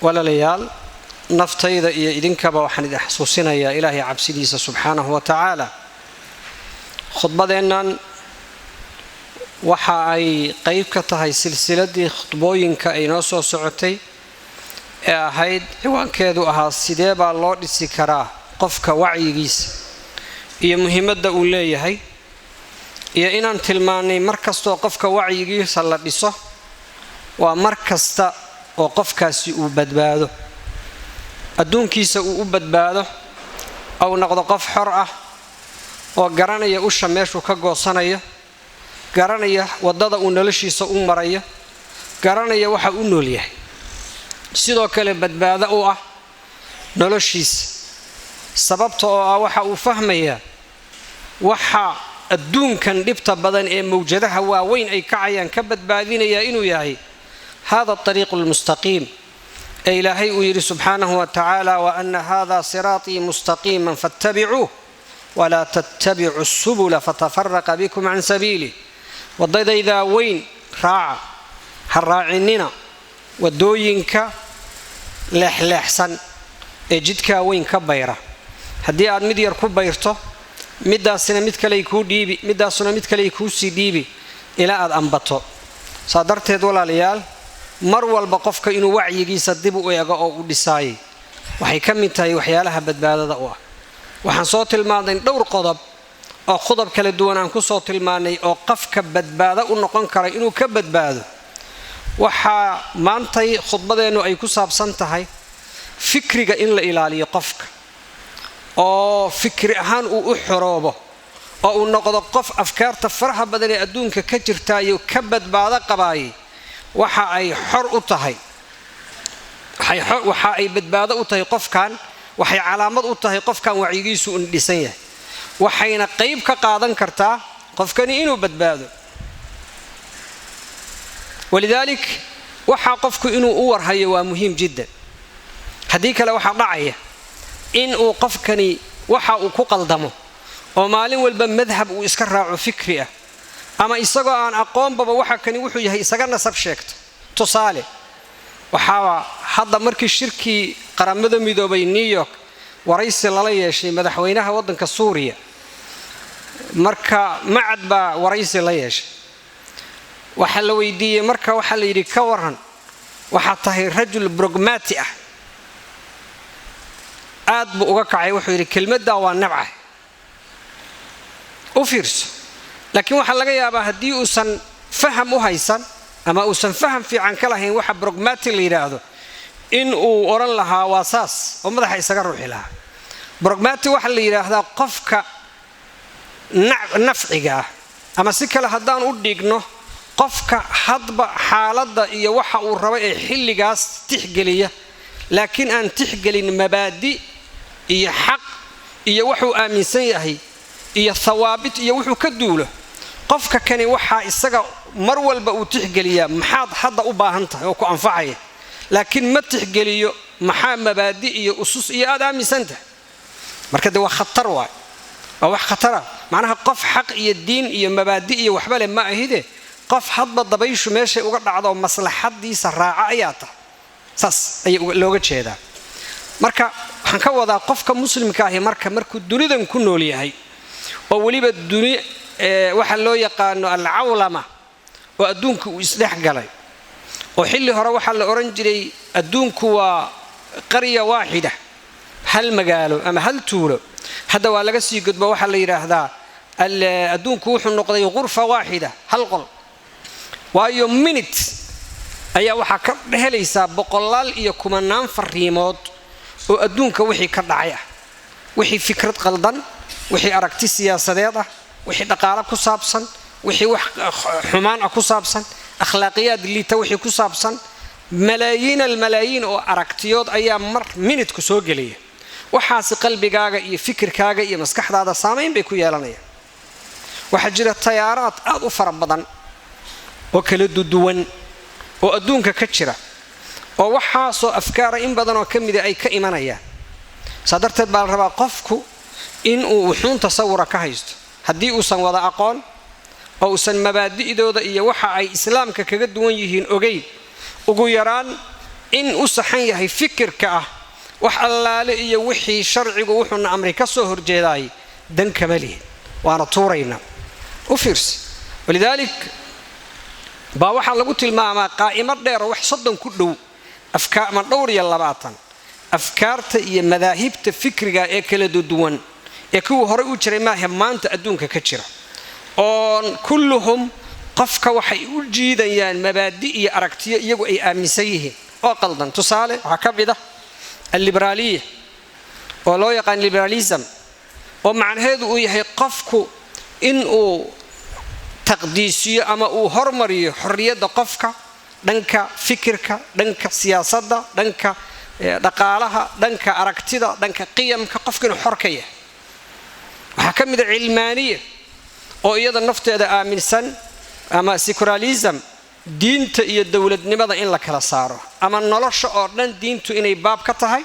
ولا ليال نفتيذ إذن كبا وحن حسوسنا يا إلهي عبسيديس سبحانه وتعالى خطبة إنن waxa ay qayb ka tahay silsiladii khutbooyinka ay noo soo socotay ee ahayd ciwaankeedu ahaa sidee baa loo dhisi karaa qofka wacyigiisa iyo muhiimadda uu leeyahay iyo inaan tilmaanay markastoo qofka wacyigiisa la dhiso waa markasta oo qofkaasi uu badbaado adduunkiisa uu u badbaado aw noqdo qof xor ah oo garanaya usha meeshuu ka goosanayo garanaya wadada uu noloshiisa u marayo garanaya waxa uu nool yahay sidoo kale badbaado u ah noloshiisa sababta oo ah waxa uu fahmaya waxa adduunkan dhibta badan ee mawjadaha waaweyn ay kacayaan ka badbaadinaya inuu yahay hada الطريق المستقيم ay ilaahay uu yiri subhanahu wa ta'ala wa anna hadha sirati mustaqiman fattabi'uhu wa la tattabi'u as-subula fatafarraqa bikum an sabili wadayda weyn raaca haraacinina wadooyinka leexleexsan ee jidka weyn ka bayra hadii aad mid yar ku bayrto midaasina mid kale ku dhiibi midaasuna mid kale ku sii dhiibi ila aad ambato saadarteed walaalayaal mar walba qofka inuu wacyigiisa dib u eego oo u dhisaay waxay ka mid tahay waxyaalaha badbaadada u ah waxaan soo tilmaanay dhowr qodob oo qodob kala duwan aan ku soo tilmaanay oo qofka badbaado u noqon kara inuu ka badbaado waxa maantay khudbadeenu ay ku saabsan tahay fikriga in la ilaaliyo qofka oo fikri ahaan uu u xoroobo oo uu noqdo qof afkaarta faraha badan ee adduunka ka jirta iyo ka badbaado qabaay waxa ay xor u tahay waxa ay badbaado u tahay qofkan waxay calaamad u tahay qofkan wacyigiisu u dhisan yahay waxayna qayb ka qaadan kartaa qofkani inuu badbaado walidalik waxa qofku inuu u warhayo waa muhiim jiddan hadii kale waxa dhacaya in uu qofkani waxa uu ku qaldamo oo maalin walba madhab uu iska raaco fikri ah ama isagoo aan aqoonbaba waxa kani wuxuu yahay isaga nasab sheegto tusaale waxa hadda markii shirkii qaramada midoobay New York waraysi lala yeeshay madaxweynaha wadanka Suuriya marka macad ba waraysi la yeeshay waxa la weydiiyay marka waxa la yiri ka waran waxa tahay rajul pragmati ah aad buu uga kacay wuxuu yiri kelmadda waa nabca u fiirso laakiin waxa laga yaabaa hadii uusan faham u haysan ama uusan faham fiican ka lahayn waxa pragmati la yiraahdo in uu oran lahaa waasaas oo madaxa isaga ruuxi lahaa pragmati waxa la yiraahdaa qofka nafciga ama si kale hadaan u dhigno qofka hadba xaaladda iyo waxa uu rabo ee xilligaas tixgeliya laakiin aan tixgelin mabaadi iyo xaq iyo wuxuu aaminsan yahay iyo thawaabit iyo wuxuu ka duulo qofka kani waxa isaga mar walba uu tixgeliya maxaad hadda u baahan tahay oo ku anfacaya laakiin ma tixgeliyo maxaa mabaadi iyo usus iyo aad aaminsan tahay marka waa khatar waa wax khatara macnaha qof xaq iyo diin iyo mabaadi iyo waxba leh ma ahide qof hadba dabayshu meesha uga dhacdo maslaxadiisa raaca ayaata saas ay looga jeedaa marka waxaan ka wadaa qofka muslimka ah markuu dunidan ku nool yahay oo waliba duni waxa loo yaqaan al-awlama oo adduunku uu isdhex galay oo xilli hore waxa la oran jiray adduunku waa qarya waahida hal magaalo ama hal tuulo hada waa laga sii gudbo waxa la yiraahdaa adduunku wuxuu noqday ghurfa waahida hal qol waayo minute ayaa waxa ka helaysa boqolaal iyo kumanaan fariimood oo adduunka wixii ka dhacay wixii fikrad qaldan wixii aragti siyaasadeed ah wixii dhaqaale ku saabsan wixii wax xumaan ku saabsan akhlaaqiyad liita wixii ku saabsan malaayiin oo aragtiyood ayaa mar minute ku soo galaya waxaas qalbigaaga iyo fikirkaaga iyo maskaxdaada saameyn bay ku yeelanayaan waxa jira tayaaraad aad u fara badan oo kala duwan oo adduunka ka jira oo waxa soo afkaara in badan oo kamid ay ka imanayaan sadarteed baa la rabaa qofku in uu wuxuun tasawura ka haysto hadii uu san wada aqoon oo uu san mabaadi'dooda iyo waxa ay islaamka kaga duwan yihiin ogey ugu yaraan in u saxan yahay fikirka ah wax allaale iyo wixii sharcigu wuxuuna amri ka soo horjeeday dan kama lihin waana tuurayna u fiirsi walidalik baa waxaa lagu tilmaamaa qaa'imo dheer wax 30 ku dhow afkaar ma dhowr iyo 20 afkaarta iyo madaahibta fikriga ee kala duwan ee kuwa hore u jiray ma maanta adduunka ka jira oo kulluhum qofka waxay u jiidayaan mabaadi iyo aragtiyo iyagu ay aaminsan yihiin oo qaldan tusaale waxa ka mid ah al-liberaaliyya oo loo yaqaan liberalism oo macnaheedu uu yahay qofku in uu taqdiisiyo ama uu hormariyo xorriyadda qofka dhanka fikirka dhanka siyaasadda dhanka dhaqaalaha dhanka aragtida dhanka qiyamka qofka inuu xor ka yahay waxa ka mid ah cilmaaniyya oo iyada nafteeda aaminsan ama secularism diinta iyo dawladnimada in la kala saaro ama nolosha oo dhan diintu inay baab ka tahay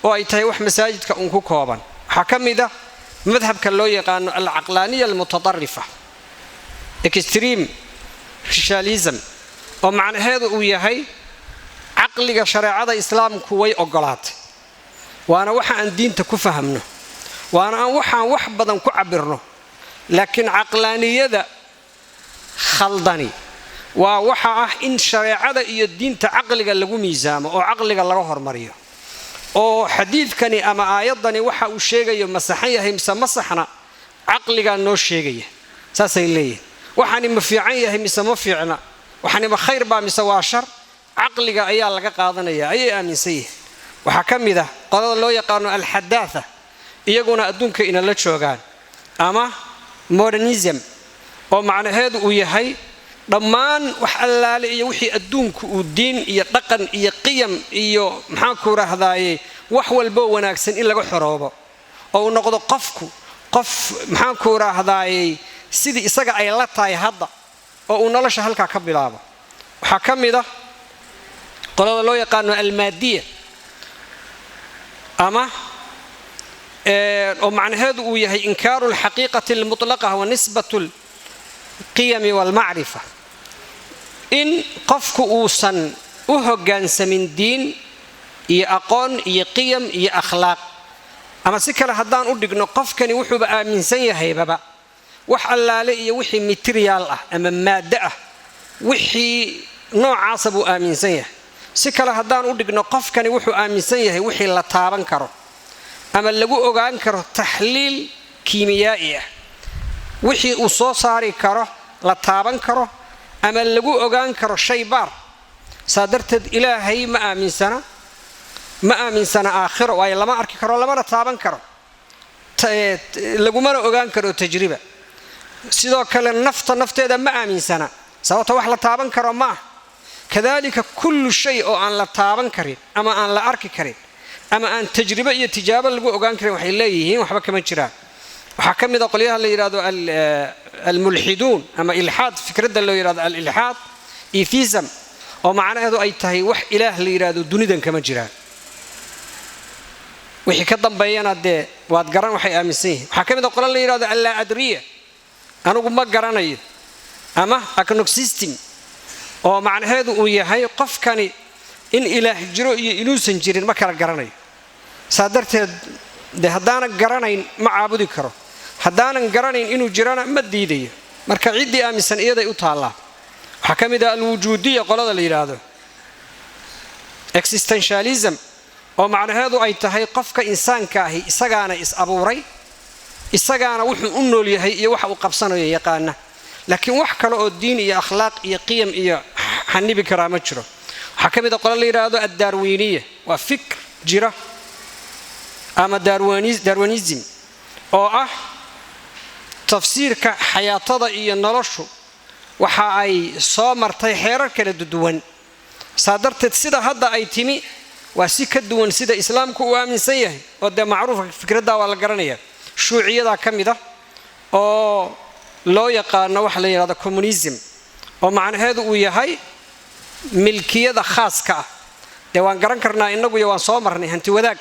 oo ay tahay wax masaajidka uu ku kooban waxa ka mid ah madhabka loo yaqaan al-aqlaniyya al-mutatarrifa extreme socialism oo macnaheedu uu yahay aqliga shariicada islaamku way ogolaatay waana waxa aan diinta ku fahamno waana aan waxaan wax badan ku cabirno laakiin aqlaniyada khaldani waa waxa ah in shariicada iyo diinta aqliga lagu miisaamo oo aqliga laga hormariyo oo xadiidkani ama aayadani waxa uu sheegayo masaxan yahay mise masaxna aqliga noo sheegaya saasay leeyihiin waxani ma fiican yahay mise ma fiicna waxani ma khayr baa mise waa shar aqliga ayaa laga qaadanaya ayay aaminsan yihiin waxa ka mid ah qolada loo yaqaan al-hadaatha iyaguna adduunka ina la joogaan ama modernism oo macnaheedu uu yahay dhammaan wax allaale iyo wixii adduunku uu diin iyo dhaqan iyo qiyam iyo maxaan ku raahdaayay wax walba wanaagsan in laga xoroobo oo uu noqdo qofku qof maxaan ku raahdaayay sidii isaga ay la tahay hadda oo uu nolosha halka ka bilaabo waxa ka mid ah qolada loo yaqaan al-maadiyya ama oo macnaheedu uu yahay inkaaru al-haqiiqati al-mutlaqah wa nisbatu al-qiyam wal-ma'rifa in qofku uusan u hoggaansamin diin iyo aqoon iyo qiyam iyo akhlaaq ama si kale haddaan u dhigno qofkani wuxuu aaminsan yahay baba wax allaale iyo wixii material ah ama maaddo ah wixii noocaas buu aaminsan yahay si kale haddaan u dhigno qofkani wuxuu aaminsan yahay wixii la taaban karo ama lagu ogaan karo taxliil kiimiyaa'i ah wixii uu soo saari karo la taaban karo ama lagu ogaan karo shay baar saadarteed ilaahay ma aaminsana aakhiro way lama arki karo lama taaban karo lagumana ogaan karo tajriba sidoo kale nafteeda ma aaminsana sababta wax la taaban karo ma kadalika kullu shay oo aan la taaban karin ama aan la arki karin ama aan tajriba iyo tijaabo lagu ogaan karin waxay leeyihiin waxba kama jiraan waxa kamid ah qoliyaha la yiraahdo al-mulhidun ama ilhaad fikradda loo yiraahdo al-ilhaad atheism oo macnaheedu ay tahay wax ilaah la yiraahdo dunidan kama jiraan wixii ka dambeeyana waad garan waxay aaminsan yihiin waxa kamid ah qolada la yiraahdo al-adriya anigu ma garanayo ama agnostic oo macnaheedu uu yahay qofkani in ilaah jiro iyo inuusan jirin ma kala garanayo saadarteed haddaana garanayn ma caabudi karo haddaanan garanayn inuu jirana ma diidayo marka ciddii aaminsan iyaday u taallaa waxa ka mid ah al-wujuudiyya qolada la yiraahdo existentialism oo macnaheedu ay tahay qofka insaanka ahi isagaana is abuuray isagaana wuxuu u nool yahay iyo waxa uu qabsanayo yaqaana laakiin wax kale oo diin iyo akhlaaq iyo qiyam iyo xanibi kara ma jiro waxa ka mid ah qolada la yiraahdo ad-darwiniyya waa fikr jira ama darwinism oo ah tafsiirka xayaatada iyo noloshu waxa ay soo martay xeerar kala duwan saadarteed sida hadda ay timi waa si ka duwan sida islaamku uu aaminsan yahay oo macruuf fikradda waa la garanaya shuuciyada kamid ah oo loo yaqaan wax la yiraahdo communism oo macnaheedu uu yahay milkiyada khaaska ah waan garan karnaa inagu iyo waan soo marnay hanti wadaag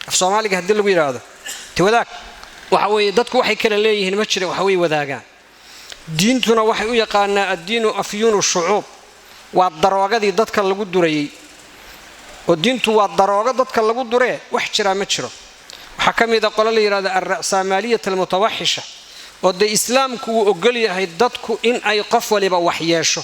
af Soomaaliga hadii lagu yiraahdo hanti wadaag waxa weeye dadku waxay kala leeyihiin ma jiro waxa way wadaagaan diintuna waxay u yaqaanaa ad-diinu afyunu shu'ub waa daroogadii dadka lagu durayay oo diintu waa darooga dadka lagu duree wax jira ma jiro waxa kamida qolo la yiraahdo ar-ra'samaliyat al-mutawahisha oo de islaamku uu ogol yahay dadku in ay qof waliba wax yeesho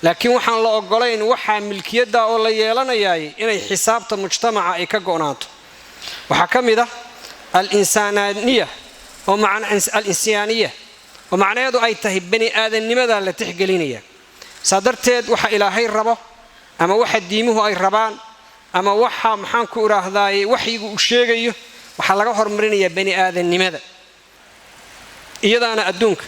laakiin waxaan la ogolayn waxa milkiyada oo la yeelanayay inay xisaabta mujtamaca ay ka go'naato waxa kamida al-insaniyya oo macna al-insaaniyya oo macnaheedu ay tahay bani aadamnimada la tixgelinaya sadarteed waxa ilaahay rabo ama waxa diimuhu ay rabaan ama waxa maxaan ku iraahdaay waxigu u sheegayo waxa laga hormarinayaa bani aadamnimada iyadaana adduunka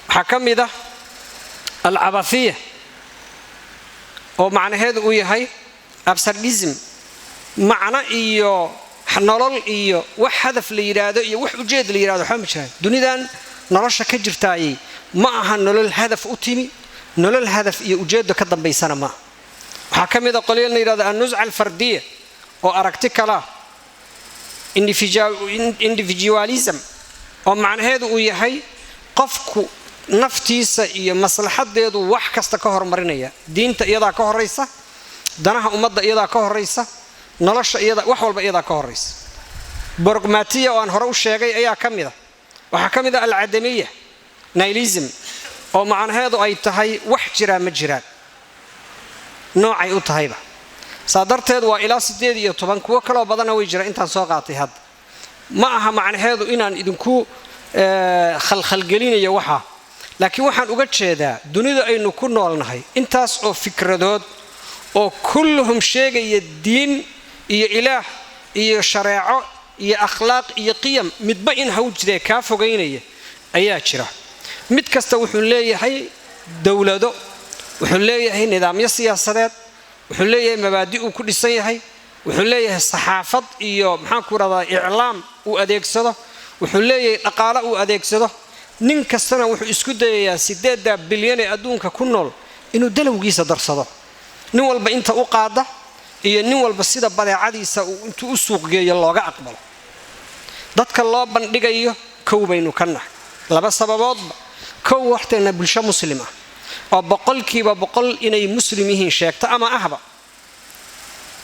waxa kamida al-abathiyya oo macnaheedu uu yahay absurdism macna iyo nolol iyo wax hadaf la yiraahdo iyo wax ujeed la yiraahdo waxa ma jiraan dunidan nolosha ka jirtaay ma aha nolol hadaf u timi nolol hadaf iyo ujeedo ka dambeysana ma waxa kamida qoliyada la yiraahdo an-nuz'a al-fardiyya oo aragti kala individualism oo macnaheedu uu yahay qofku naftiisa iyo maslaxadeedu wax kasta ka hormarinaya diinta iyada ka horeysa danaha ummadda iyada ka horeysa nolosha iyada wax walba iyada ka horeysa burgmatiya oo aan hore u sheegay ayaa kamida waxa kamida al-adamiyya nihilism oo macnaheedu ay tahay wax jira ma jiraan noocay u tahayba sadarteed waa ilaa 18 kuwa kale badan way jira intaan soo qaatay had ma aha macnaheedu inaan idinku khalkhal gelinayo waxa laakiin waxaan uga jeedaa dunida aynu ku noolnahay intaas oo fikradood oo kulluhum sheegaya diin iyo ilaah iyo shareeco iyo akhlaaq iyo qiyam midba in haw jiree ka fogeynaya ayaa jira mid kasta wuxuu leeyahay dawlado wuxuu leeyahay nidaamyo siyaasadeed wuxuu leeyahay mabaadi uu ku dhisan yahay wuxuu leeyahay saxaafad iyo maxaan ku radaa iclaam uu adeegsado wuxuu leeyahay dhaqaale uu adeegsado nin kastana wuxuu isku dayayaa 8 bilyan ee adduunka ku nool inuu dalawgiisa darsado nin walba inta u qaada iyo nin walba sida badeecadiisa uu intuu u suuq geeyo looga aqbalo dadka loo bandhigayo koobaynu kana laba sababoodba koow waxteena bulsho muslima oo boqolkiiba boqol inay muslim yihiin sheegta ama ahba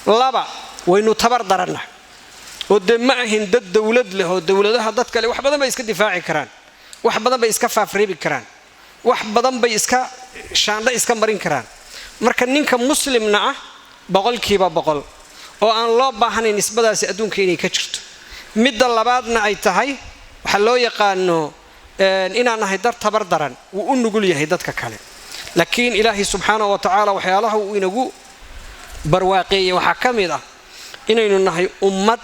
laba waynu tabar darana oo ma ahin dad dawlad leh oo dawladaha dad kale wax badan bay iska difaaci karaan wax badan bay iska faafreebi karaan wax badan bay iska shaandha iska marin karaan marka ninka muslimna ah boqolkiiba boqol oo aan loo baahnayn nisbadaasi adduunka inay ka jirto midda labaadna ay tahay waxa loo yaqaano inaan ahay dar tabar daran uu u nugul yahay dadka kale laakiin ilaahi subhanahu wa ta'ala waxyaalaha uu inagu barwaaqeeyay waxa kamid ah inaynu nahay ummad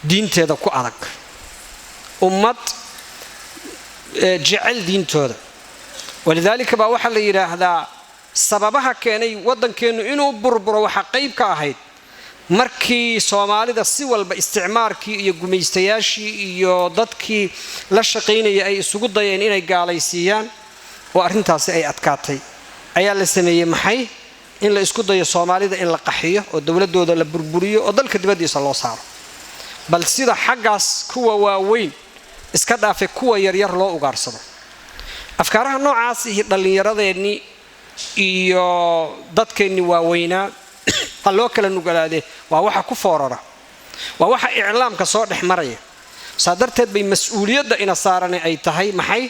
diinteeda ku adag ummad jecel diintooda walidaalika baa waxa la yiraahdaa sababaha keenay wadankeenu inuu burburo waxa qayb ka ahayd markii Soomaalida si walba isticmaarkii iyo gumaystayaashii iyo dadkii la shaqeynayay ay isugu dayeen inay gaalaysiiyaan oo arintaasi ay adkaatay ayaa la sameeyay maxay in la isku dayo Soomaalida in la qaxiyo oo dawladooda la burburiyo oo dalka dibadiisa loo saaro bal sida xaggaas kuwa waaweyn iska dhaafay kuwa yar yar loo ugaarsado afkaaraha noocaas ah dhalinyaradeeni iyo dadkeeni waaweynaa loo kala nugalaade waa waxa ku foorara waa waxa iclaamka soo dhexmaraya sadarteed bay mas'uuliyadda ina saaran ay tahay maxay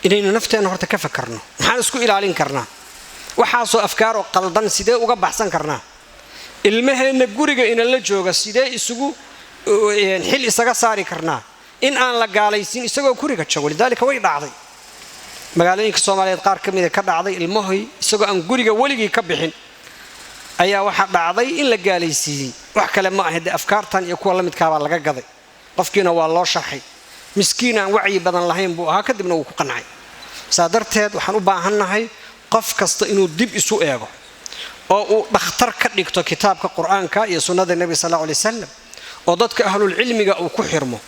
inaynu nafteena horta ka fakarno maxaan isku ilaalin karnaa waxa soo afkaar oo qaldan sidee uga baxsan karnaa ilmaheena guriga ina la jooga sidee isugu xil isaga saari karnaa in aan la gaalaysin isagoo guriga joogo lidaalika way dhacday magaalooyinka Soomaaliyeed qaar kamid ah ka dhacday ilmahoy isagoo aan guriga waligii ka bixin ayaa waxa dhacday in la gaalaysiiyay wax kale ma ahayd afkaartan iyo kuwa la midka baa laga gaday qofkiina waa loo sharxay miskiin aan wacyi badan lahayn buu ahaa kadibna uu ku qancay saadarteed waxaan u baahanahay qof kasta inuu dib isu eego oo uu dhakhtar ka dhigto kitaabka Qur'aanka iyo sunnada Nabi sallallahu alayhi wasallam oo dadka ahlul cilmiga uu ku xirmo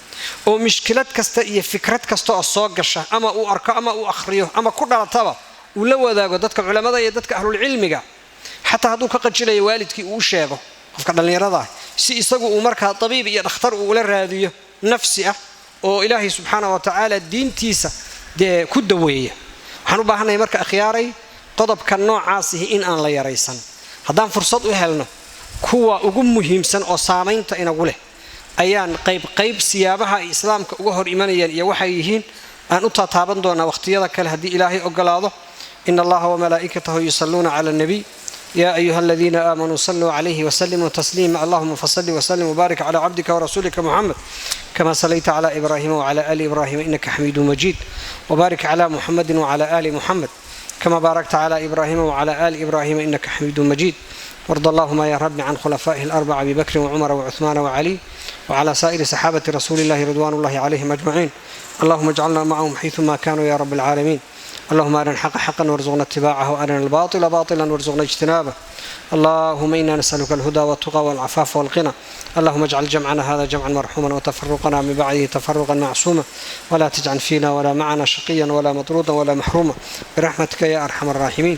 oo mishkilad kasta iyo fikrad kasta oo soo gasha ama uu arko ama uu akhriyo ama ku dhalataba uu la wadaago dadka culimada iyo dadka ahlul cilmiga حتى هذو كقجلي والدك وشابه قفك دلنيرada si isagu uu marka tabiib iyo dhakhtar uu la raadiyo nafsi ah oo Ilaahay subhanahu wa ta'ala diintiisa de ku daweeyo waxaan u baahanahay marka akhyaaray qodobka noocaasihi in aan la yaraysan haddaan fursad u helno kuwa ugu muhiimsan oo saamaynta inagu leh ayaan qayb siyaabaha islaamka uga hor imanayeen iyo waxay yihiin aan u taataaban doonaa waqtiyada kale haddii ilaahay ogolaado إن الله وملائكته يصلون على النبي يا أيها الذين آمنوا صلوا عليه وسلموا تسليما اللهم فصل وسلم وبارك على عبدك ورسولك محمد كما صليت على إبراهيم وعلى آل إبراهيم إنك حميد مجيد وبارك على محمد وعلى آل محمد كما باركت على إبراهيم وعلى آل إبراهيم إنك حميد مجيد وارض اللهم يا رب عن خلفائه الأربعة أبي بكر وعمر وعثمان وعلي وعلى سائر صحابة رسول الله رضوان الله عليهم أجمعين اللهم اجعلنا معهم حيثما كانوا يا رب العالمين اللهم أرنا الحق حقا وارزقنا اتباعه وأرنا الباطل باطلا وارزقنا اجتنابه اللهم إنا نسألك الهدى والتقى والعفاف والغنى اللهم اجعل جمعنا هذا جمعا مرحوما وتفرقنا من بعده تفرقا معصوما ولا تجعل فينا ولا معنا شقيا ولا مطرودا ولا محروما برحمتك يا أرحم الراحمين